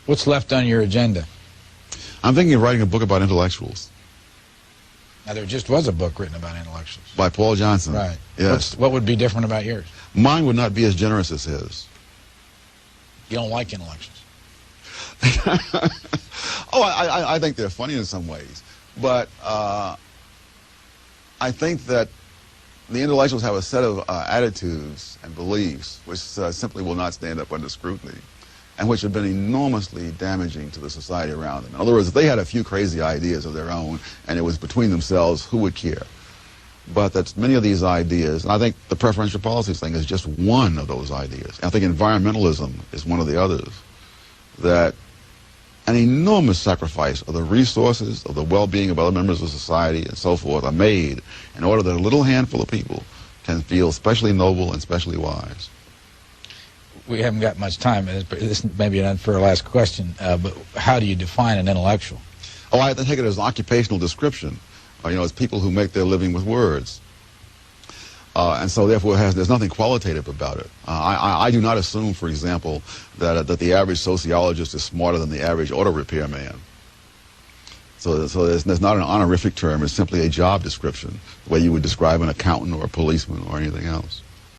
What's left on your agenda? I'm thinking of writing a book about intellectuals. Now, there just was a book written about intellectuals. By Paul Johnson. Right. Yes. What would be different about yours? Mine would not be as generous as his. You don't like intellectuals? Oh, I think they're funny in some ways. But I think that the intellectuals have a set of attitudes and beliefs which simply will not stand up under scrutiny, and which have been enormously damaging to the society around them. In other words, if they had a few crazy ideas of their own, and it was between themselves, who would care? But that many of these ideas, and I think the preferential policies thing is just one of those ideas. I think environmentalism is one of the others, that an enormous sacrifice of the resources, of the well-being of other members of society and so forth are made in order that a little handful of people can feel especially noble and especially wise. We haven't got much time. This may be an unfair last question, but how do you define an intellectual? Oh, I take it as an occupational description. You know, it's people who make their living with words. And so, therefore, there's nothing qualitative about it. I do not assume, for example, that the average sociologist is smarter than the average auto repair man. So there's not an honorific term. It's simply a job description, the way you would describe an accountant or a policeman or anything else.